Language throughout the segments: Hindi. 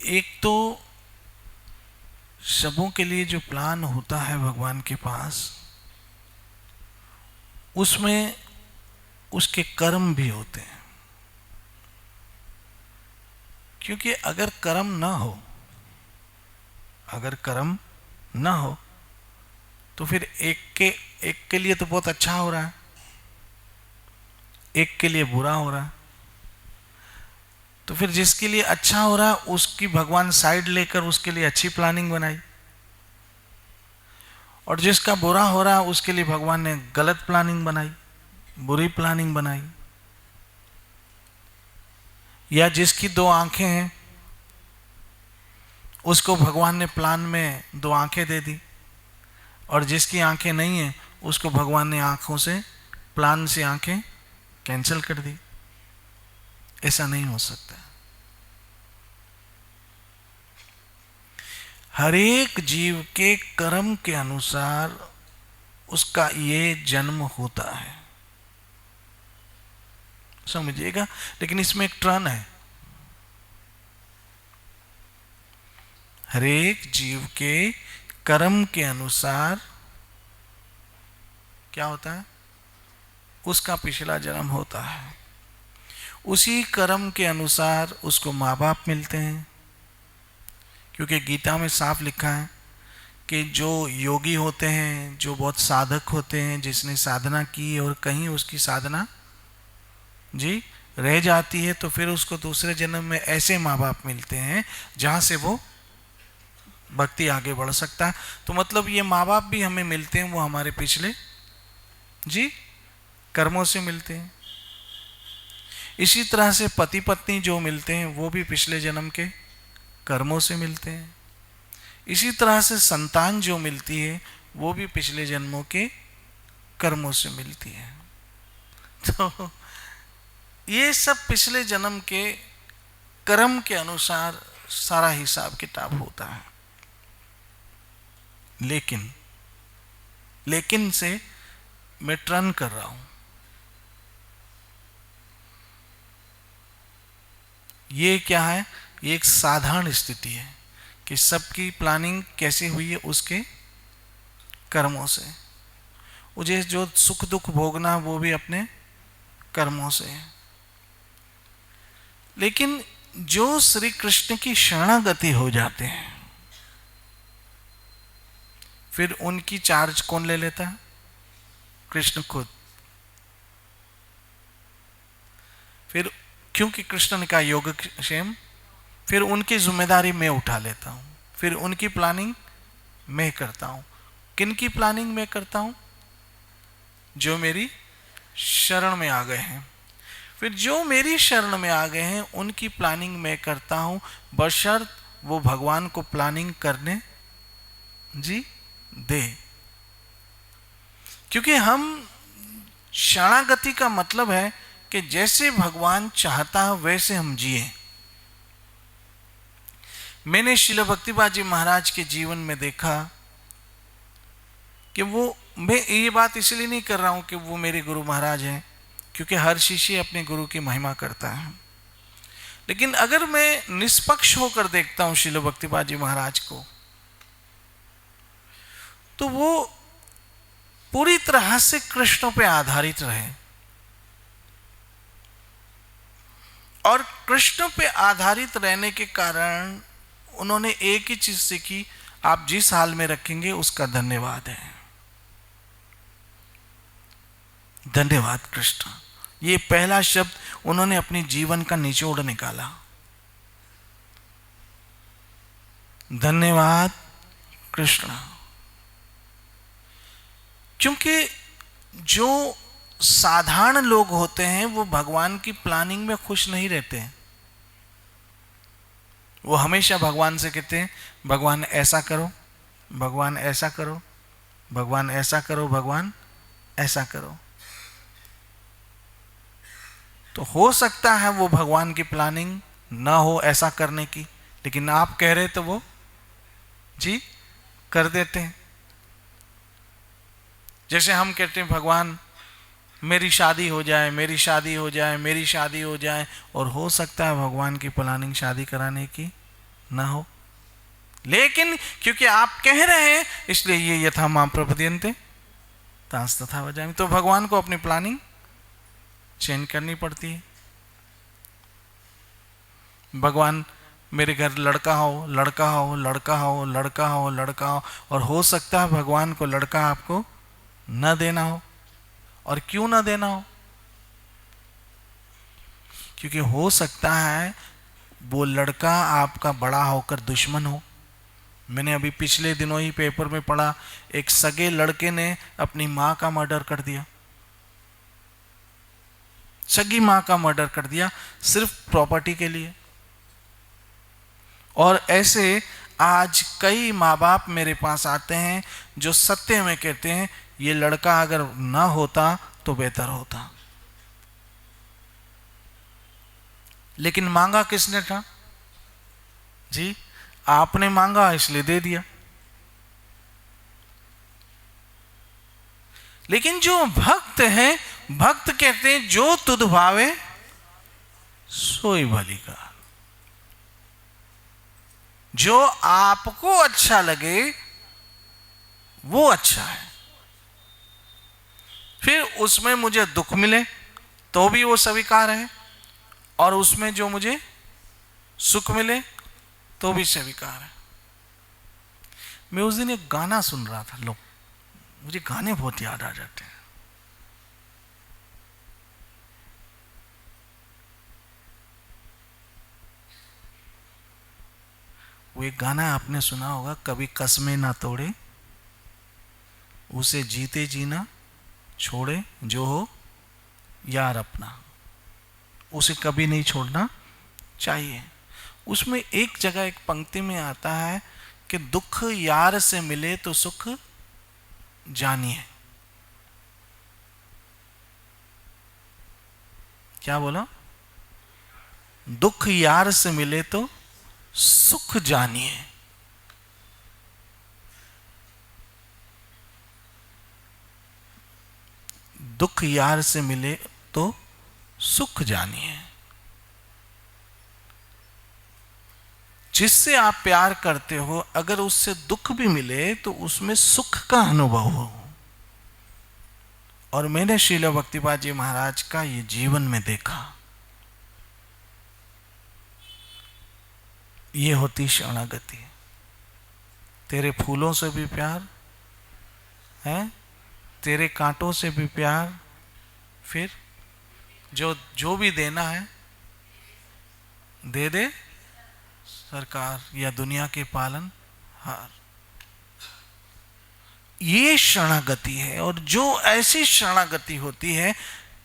एक तो सबों के लिए जो प्लान होता है भगवान के पास, उसमें उसके कर्म भी होते हैं। क्योंकि अगर कर्म ना हो, अगर कर्म ना हो तो फिर एक के लिए तो बहुत अच्छा हो रहा है, एक के लिए बुरा हो रहा है। तो फिर जिसके लिए अच्छा हो रहा है उसकी भगवान साइड लेकर उसके लिए अच्छी प्लानिंग बनाई, और जिसका बुरा हो रहा है उसके लिए भगवान ने गलत प्लानिंग बनाई, बुरी प्लानिंग बनाई। या जिसकी दो आंखें हैं उसको भगवान ने प्लान में दो आंखें दे दी, और जिसकी आंखें नहीं है उसको भगवान ने आंखों से, प्लान से आंखें कैंसिल कर दी। ऐसा नहीं हो सकता। हर एक जीव के कर्म के अनुसार उसका ये जन्म होता है, समझिएगा। लेकिन इसमें एक टर्न है। हर एक जीव के कर्म के अनुसार क्या होता है, उसका पिछला जन्म होता है। उसी कर्म के अनुसार उसको माँ बाप मिलते हैं। क्योंकि गीता में साफ लिखा है कि जो योगी होते हैं, जो बहुत साधक होते हैं, जिसने साधना की और कहीं उसकी साधना जी रह जाती है, तो फिर उसको दूसरे जन्म में ऐसे माँ बाप मिलते हैं जहाँ से वो भक्ति आगे बढ़ सकता है। तो मतलब ये माँ बाप भी हमें मिलते हैं, वो हमारे पिछले जी कर्मों से मिलते हैं। इसी तरह से पति पत्नी जो मिलते हैं वो भी पिछले जन्म के कर्मों से मिलते हैं। इसी तरह से संतान जो मिलती है वो भी पिछले जन्मों के कर्मों से मिलती है। तो ये सब पिछले जन्म के कर्म के अनुसार सारा हिसाब किताब होता है। लेकिन से मैं टर्न कर रहा हूं। ये क्या है, ये एक साधारण स्थिति है कि सबकी प्लानिंग कैसे हुई है, उसके कर्मों से। मुझे जो सुख दुख भोगना वो भी अपने कर्मों से है। लेकिन जो श्री कृष्ण की शरणागति हो जाते हैं, फिर उनकी चार्ज कौन ले लेता है? कृष्ण खुद। फिर क्योंकि कृष्ण ने कहा योगक्षेम, फिर उनकी जिम्मेदारी मैं उठा लेता हूं। फिर उनकी प्लानिंग मैं करता हूं। किन की प्लानिंग मैं करता हूं? जो मेरी शरण में आ गए हैं। फिर जो मेरी शरण में आ गए हैं उनकी प्लानिंग मैं करता हूं, बशर्त वो भगवान को प्लानिंग करने जी दे। क्योंकि हम शरणागति का मतलब है कि जैसे भगवान चाहता है वैसे हम जिए। मैंने श्रील भक्तिपाद जी महाराज के जीवन में देखा कि वो, मैं ये बात इसलिए नहीं कर रहा हूं कि वो मेरे गुरु महाराज हैं, क्योंकि हर शिष्य अपने गुरु की महिमा करता है। लेकिन अगर मैं निष्पक्ष होकर देखता हूं श्रील भक्तिपाद जी महाराज को, तो वो पूरी तरह से कृष्ण पे आधारित रहे। और कृष्ण पे आधारित रहने के कारण उन्होंने एक ही चीज सीखी, आप जिस हाल में रखेंगे उसका धन्यवाद है। धन्यवाद कृष्ण, ये पहला शब्द उन्होंने अपने जीवन का निचोड़ निकाला। धन्यवाद कृष्ण। क्योंकि जो साधारण लोग होते हैं वो भगवान की प्लानिंग में खुश नहीं रहते हैं। वो हमेशा भगवान से कहते हैं भगवान ऐसा करो, भगवान ऐसा करो, भगवान ऐसा करो, भगवान ऐसा करो। तो हो सकता है वो भगवान की प्लानिंग ना हो ऐसा करने की, लेकिन आप कह रहे तो वो जी कर देते हैं। जैसे हम कहते हैं भगवान मेरी शादी हो जाए, मेरी शादी हो जाए, मेरी शादी हो जाए, और हो सकता है भगवान की प्लानिंग शादी कराने की ना हो, लेकिन क्योंकि आप कह रहे हैं इसलिए ये यथा मां प्रपद्यन्ते तांस तथा वजामि। तो भगवान को अपनी प्लानिंग चेंज करनी पड़ती है। भगवान मेरे घर लड़का हो, लड़का हो, लड़का हो, लड़का हो, लड़का हो, और हो सकता है भगवान को लड़का आपको न देना हो। और क्यों ना देना हो? क्योंकि हो सकता है वो लड़का आपका बड़ा होकर दुश्मन हो। मैंने अभी पिछले दिनों ही पेपर में पढ़ा, एक सगे लड़के ने अपनी मां का मर्डर कर दिया, सगी मां का मर्डर कर दिया सिर्फ प्रॉपर्टी के लिए। और ऐसे आज कई माँ बाप मेरे पास आते हैं जो सत्य में कहते हैं ये लड़का अगर ना होता तो बेहतर होता, लेकिन मांगा किसने था जी? आपने मांगा इसलिए दे दिया। लेकिन जो भक्त है, भक्त कहते हैं जो तुध भावे सोई भली का। जो आपको अच्छा लगे वो अच्छा है। फिर उसमें मुझे दुख मिले तो भी वो स्वीकार है, और उसमें जो मुझे सुख मिले तो भी स्वीकार है। मैं उस दिन एक गाना सुन रहा था, लोग मुझे गाने बहुत याद आ जाते हैं। वो एक गाना आपने सुना होगा, कभी कसमें ना तोड़े उसे जीते जीना छोड़े, जो हो यार अपना उसे कभी नहीं छोड़ना चाहिए। उसमें एक जगह एक पंक्ति में आता है कि दुख यार से मिले तो सुख जानिए। क्या बोला? दुख यार से मिले तो सुख जानिए। दुख यार से मिले तो सुख जानिए। जिससे आप प्यार करते हो अगर उससे दुख भी मिले तो उसमें सुख का अनुभव हो। और मैंने श्रील भक्तिपाद जी महाराज का ये जीवन में देखा। ये होती शरणागति। तेरे फूलों से भी प्यार है, तेरे कांटों से भी प्यार, फिर जो जो भी देना है दे दे सरकार या दुनिया के पालन हार। ये शरणागति है। और जो ऐसी शरणागति होती है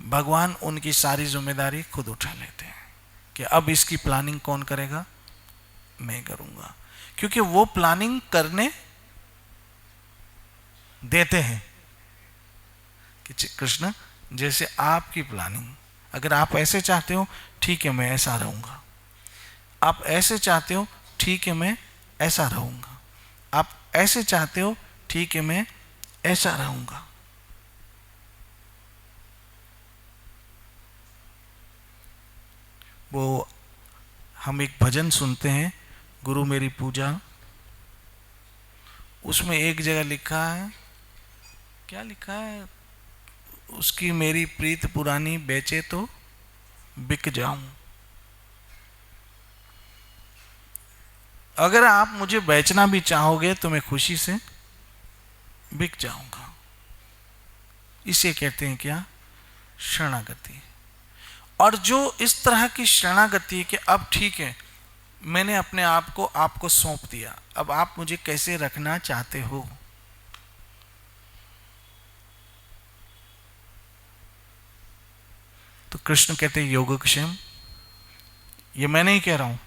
भगवान उनकी सारी जिम्मेदारी खुद उठा लेते हैं कि अब इसकी प्लानिंग कौन करेगा? मैं करूंगा। क्योंकि वो प्लानिंग करने देते हैं कि कृष्ण जैसे आपकी प्लानिंग, अगर आप ऐसे चाहते हो ठीक है मैं ऐसा रहूंगा, आप ऐसे चाहते हो ठीक है मैं ऐसा रहूंगा, आप ऐसे चाहते हो ठीक है मैं ऐसा रहूंगा। वो हम एक भजन सुनते हैं, गुरु मेरी पूजा, उसमें एक जगह लिखा है, क्या लिखा है? उसकी मेरी प्रीत पुरानी बेचे तो बिक जाऊं। अगर आप मुझे बेचना भी चाहोगे तो मैं खुशी से बिक जाऊंगा। इसे कहते हैं क्या? शरणागति। और जो इस तरह की शरणागति कि अब ठीक है मैंने अपने आप को आपको सौंप दिया, अब आप मुझे कैसे रखना चाहते हो? तो कृष्ण कहते हैं योगक्षेम। ये मैं नहीं कह रहा हूं,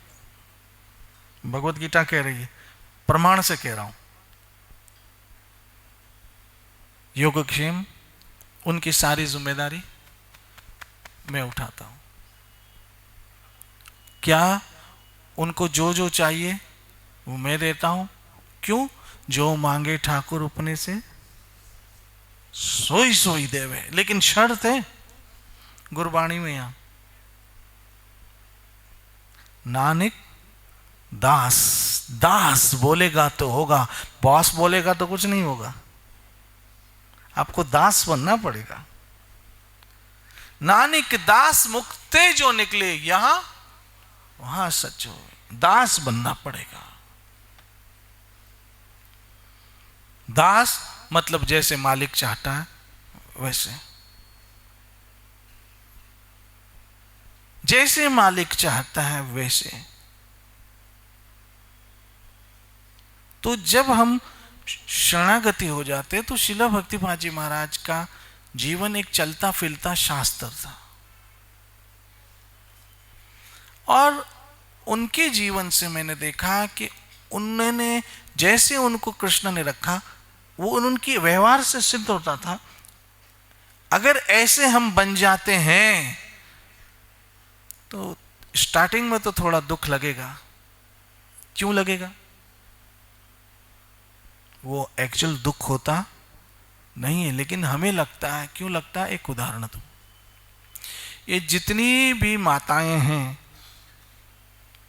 भगवत गीता कह रही है, प्रमाण से कह रहा हूं। योगक्षेम उनकी सारी जिम्मेदारी मैं उठाता हूं। क्या? उनको जो जो चाहिए वो मैं देता हूं। क्यों? जो मांगे ठाकुर अपने से सोई सोई देवे। लेकिन शर्त है गुरबाणी में, यहां नानक दास, दास बोलेगा तो होगा, बॉस बोलेगा तो कुछ नहीं होगा। आपको दास बनना पड़ेगा। नानक दास मुक्ते जो निकले, यहां वहां सच हो, दास बनना पड़ेगा। दास मतलब जैसे मालिक चाहता है वैसे, जैसे मालिक चाहता है वैसे। तो जब हम शरणागति हो जाते तो शिला भक्तिपाद जी महाराज का जीवन एक चलता फिरता शास्त्र था। और उनके जीवन से मैंने देखा कि उन्होंने जैसे उनको कृष्ण ने रखा, वो उनकी व्यवहार से सिद्ध होता था। अगर ऐसे हम बन जाते हैं तो स्टार्टिंग में तो थोड़ा दुख लगेगा। क्यों लगेगा? वो एक्चुअल दुख होता नहीं है, लेकिन हमें लगता है। क्यों लगता है? एक उदाहरण दूं। ये जितनी भी माताएं हैं,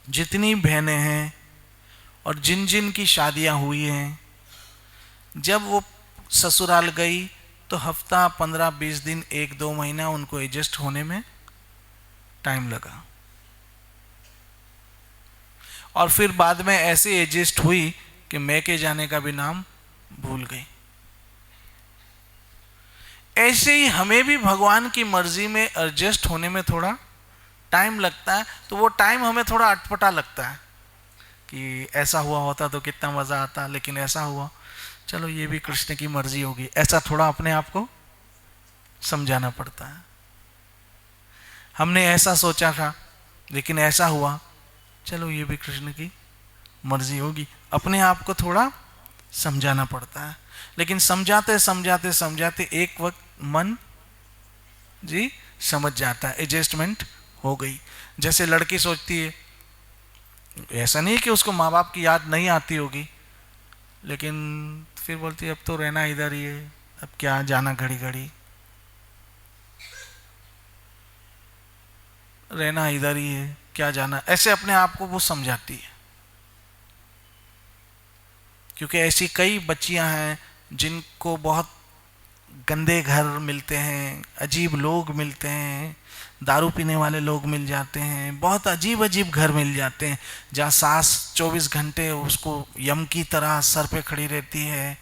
जितनी बहनें हैं, और जिन जिन की शादियां हुई हैं, जब वो ससुराल गई तो हफ्ता 15-20 दिन 1-2 महीना उनको एडजस्ट होने में टाइम लगा, और फिर बाद में ऐसे एडजस्ट हुई कि मैके जाने का भी नाम भूल गई। ऐसे ही हमें भी भगवान की मर्जी में एडजस्ट होने में थोड़ा टाइम लगता है। तो वो टाइम हमें थोड़ा अटपटा लगता है कि ऐसा हुआ होता तो कितना मजा आता, लेकिन ऐसा हुआ, चलो ये भी कृष्ण की मर्जी होगी, ऐसा थोड़ा अपने आप को समझाना पड़ता है। हमने ऐसा सोचा था लेकिन ऐसा हुआ, चलो ये भी कृष्ण की मर्जी होगी, अपने आप को थोड़ा समझाना पड़ता है। लेकिन समझाते समझाते समझाते एक वक्त मन जी समझ जाता है, एडजस्टमेंट हो गई। जैसे लड़की सोचती है, ऐसा नहीं कि उसको माँ बाप की याद नहीं आती होगी, लेकिन फिर बोलती है अब तो रहना इधर ही है, अब क्या जाना, घड़ी घड़ी रहना इधर ही है, क्या जाना, ऐसे अपने आप को वो समझाती है। क्योंकि ऐसी कई बच्चियां हैं जिनको बहुत गंदे घर मिलते हैं, अजीब लोग मिलते हैं, दारू पीने वाले लोग मिल जाते हैं, बहुत अजीब अजीब घर मिल जाते हैं जहाँ सास 24 घंटे उसको यम की तरह सर पे खड़ी रहती है,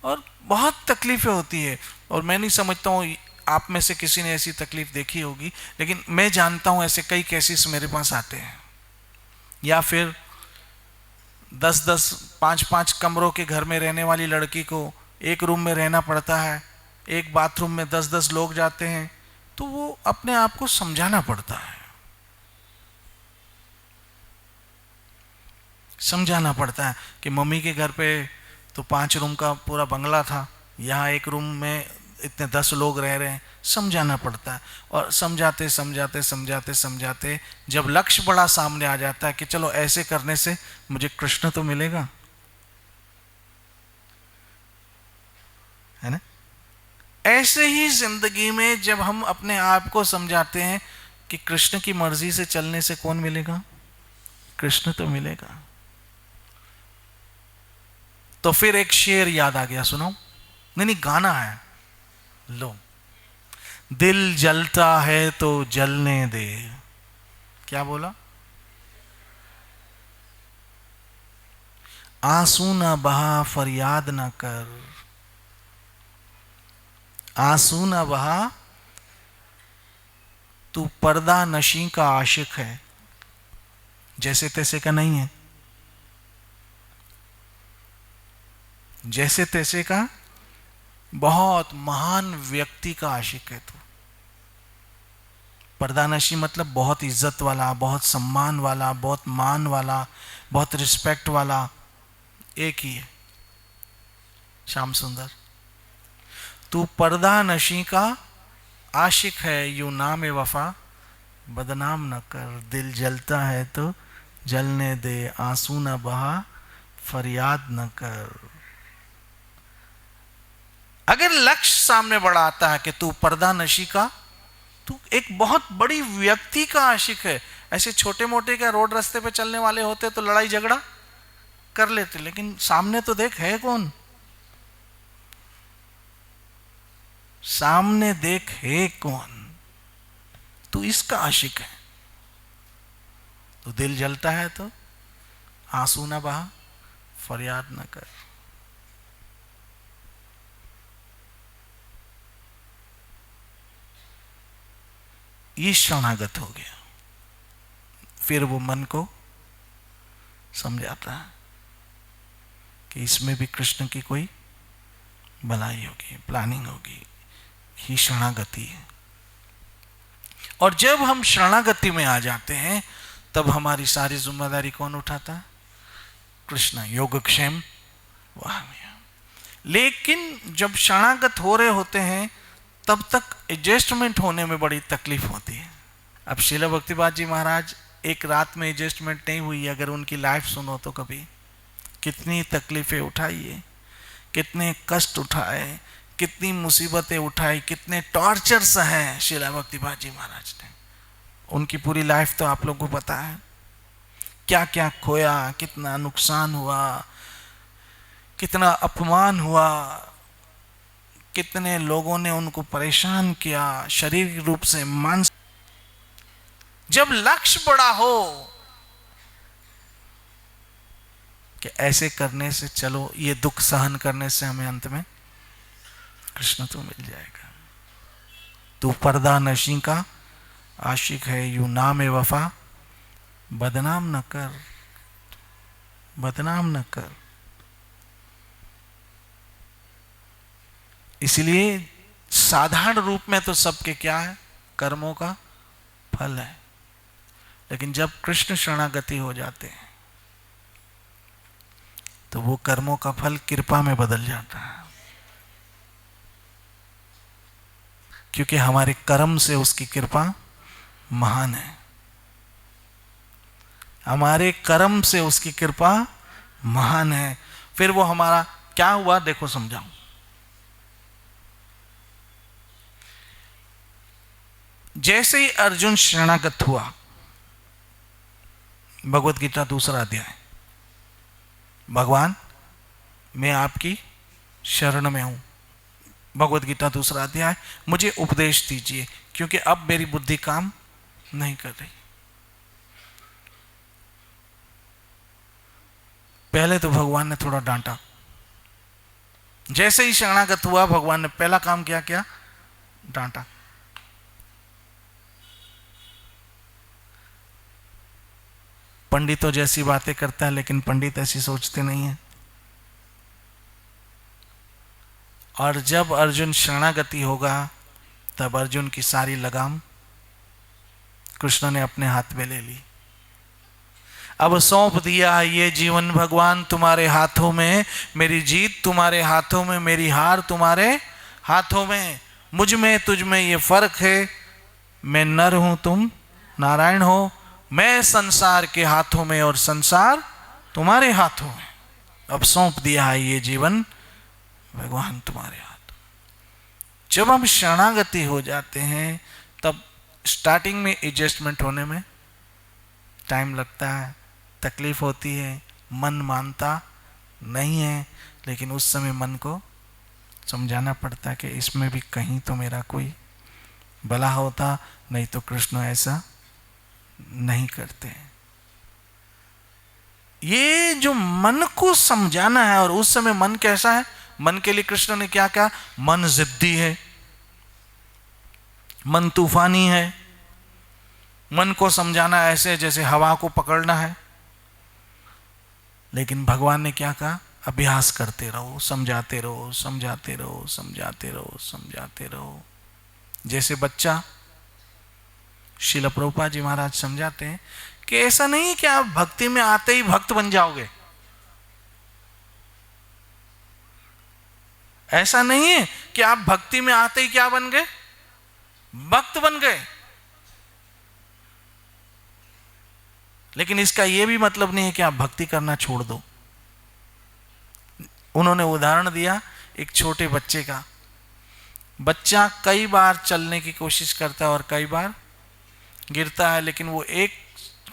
और बहुत तकलीफें होती है। और मैं नहीं समझता हूँ आप में से किसी ने ऐसी तकलीफ देखी होगी, लेकिन मैं जानता हूँ ऐसे कई केसेस मेरे पास आते हैं। या फिर 10-10, 5-5 कमरों के घर में रहने वाली लड़की को एक रूम में रहना पड़ता है, एक बाथरूम में 10-10 लोग जाते हैं, तो वो अपने आप को समझाना पड़ता है, समझाना पड़ता है कि मम्मी के घर पे तो 5 रूम का पूरा बंगला था, यहाँ एक रूम में इतने 10 लोग रह रहे हैं, समझाना पड़ता है। और समझाते समझाते समझाते समझाते जब लक्ष्य बड़ा सामने आ जाता है कि चलो ऐसे करने से मुझे कृष्ण तो मिलेगा, है ना। ऐसे ही जिंदगी में जब हम अपने आप को समझाते हैं कि कृष्ण की मर्जी से चलने से कौन मिलेगा, कृष्ण तो मिलेगा। तो फिर एक शेर याद आ गया, सुनो। नहीं नहीं, गाना है। लो, दिल जलता है तो जलने दे। क्या बोला? आंसू ना बहा फरियाद ना कर, आंसू ना बहा, तू पर्दा नशी का आशिक है, जैसे तैसे का नहीं है, जैसे तैसे का बहुत महान व्यक्ति का आशिक है तू। पर्दानशी मतलब बहुत इज्जत वाला, बहुत सम्मान वाला, बहुत मान वाला, बहुत रिस्पेक्ट वाला, एक ही है, श्याम सुंदर। तू पर्दानशी का आशिक है, यू नाम वफा बदनाम न कर, दिल जलता है तो जलने दे, आंसू न बहा फरियाद न कर। अगर लक्ष्य सामने बड़ा आता है कि तू पर्दा नशी का, तू एक बहुत बड़ी व्यक्ति का आशिक है, ऐसे छोटे मोटे क्या रोड रास्ते पे चलने वाले होते तो लड़ाई झगड़ा कर लेते, लेकिन सामने तो देख है कौन, सामने देख है कौन, तू इसका आशिक है। तो दिल जलता है तो आंसू ना बहा, फरियाद ना कर। ये शरणागत हो गया। फिर वो मन को समझाता है कि इसमें भी कृष्ण की कोई भलाई होगी, प्लानिंग होगी। ही शरणागति है। और जब हम शरणागति में आ जाते हैं तब हमारी सारी जिम्मेदारी कौन उठाता है? कृष्ण। योगक्षेम वहाम्य। लेकिन जब शरणागत हो रहे होते हैं तब तक एडजस्टमेंट होने में बड़ी तकलीफ होती है। अब श्रील भक्तिपाद जी महाराज एक रात में एडजस्टमेंट नहीं हुई, अगर उनकी लाइफ सुनो तो कभी कितनी तकलीफें उठाई है, कितने कष्ट उठाए, कितनी मुसीबतें उठाई, कितने टॉर्चर्स हैं श्रील भक्तिपाद जी महाराज ने। उनकी पूरी लाइफ तो आप लोगों को पता है, क्या क्या खोया, कितना नुकसान हुआ, कितना अपमान हुआ, कितने लोगों ने उनको परेशान किया, शारीरिक रूप से, मानसिक। जब लक्ष्य बड़ा हो कि ऐसे करने से, चलो ये दुख सहन करने से हमें अंत में कृष्ण तो मिल जाएगा। तू पर्दा नशी का आशिक है, यू नाम ए वफा बदनाम न कर, बदनाम न कर। इसलिए साधारण रूप में तो सबके क्या है? कर्मों का फल है। लेकिन जब कृष्ण शरणागति हो जाते हैं तो वो कर्मों का फल कृपा में बदल जाता है, क्योंकि हमारे कर्म से उसकी कृपा महान है। हमारे कर्म से उसकी कृपा महान है। फिर वो हमारा क्या हुआ देखो, समझाऊं। जैसे ही अर्जुन शरणागत हुआ, भगवत गीता 2 अध्याय, भगवान मैं आपकी शरण में हूं। भगवत गीता 2 अध्याय, मुझे उपदेश दीजिए क्योंकि अब मेरी बुद्धि काम नहीं कर रही। पहले तो भगवान ने थोड़ा डांटा। जैसे ही शरणागत हुआ भगवान ने पहला काम क्या किया? डांटा। पंडितों जैसी बातें करता है, लेकिन पंडित ऐसी सोचते नहीं है। और जब अर्जुन शरणागति होगा तब अर्जुन की सारी लगाम कृष्ण ने अपने हाथ में ले ली। अब सौंप दिया ये जीवन भगवान तुम्हारे हाथों में, मेरी जीत तुम्हारे हाथों में, मेरी हार तुम्हारे हाथों में। मुझ में तुझ में ये फर्क है, मैं नर हूं तुम नारायण हो। मैं संसार के हाथों में और संसार तुम्हारे हाथों में। अब सौंप दिया है ये जीवन भगवान तुम्हारे हाथ। जब हम शरणागति हो जाते हैं तब स्टार्टिंग में एडजस्टमेंट होने में टाइम लगता है, तकलीफ होती है, मन मानता नहीं है, लेकिन उस समय मन को समझाना पड़ता है कि इसमें भी कहीं तो मेरा कोई भला होता, नहीं तो कृष्ण ऐसा नहीं करते। ये जो मन को समझाना है, और उस समय मन कैसा है? मन के लिए कृष्ण ने क्या कहा? मन जिद्दी है, मन तूफानी है। मन को समझाना ऐसे जैसे हवा को पकड़ना है। लेकिन भगवान ने क्या कहा? अभ्यास करते रहो, समझाते रहो, समझाते रहो, समझाते रहो, समझाते रहो। जैसे बच्चा, श्रील प्रभुपाद जी महाराज समझाते हैं कि ऐसा नहीं कि आप भक्ति में आते ही भक्त बन जाओगे। ऐसा नहीं है कि आप भक्ति में आते ही क्या बन गए? भक्त बन गए। लेकिन इसका यह भी मतलब नहीं है कि आप भक्ति करना छोड़ दो। उन्होंने उदाहरण दिया एक छोटे बच्चे का। बच्चा कई बार चलने की कोशिश करता है और कई बार गिरता है, लेकिन वो एक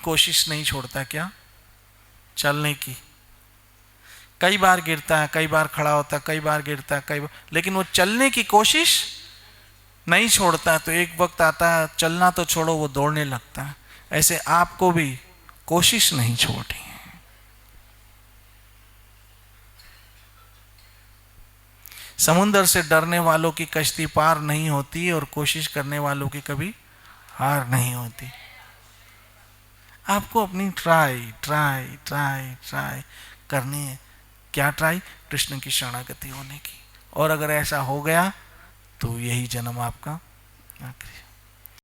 कोशिश नहीं छोड़ता क्या चलने की। कई बार गिरता है, कई बार खड़ा होता है, कई बार गिरता है, कई बार, लेकिन वो चलने की कोशिश नहीं छोड़ता। तो एक वक्त आता है चलना तो छोड़ो वो दौड़ने लगता है। ऐसे आपको भी कोशिश नहीं छोड़नी है। समुद्र से डरने वालों की कश्ती पार नहीं होती और कोशिश करने वालों की कभी हार नहीं होती। आपको अपनी ट्राई ट्राई ट्राई ट्राई करनी है। क्या ट्राई? कृष्ण की शरणागति होने की। और अगर ऐसा हो गया तो यही जन्म आपका आखिरी।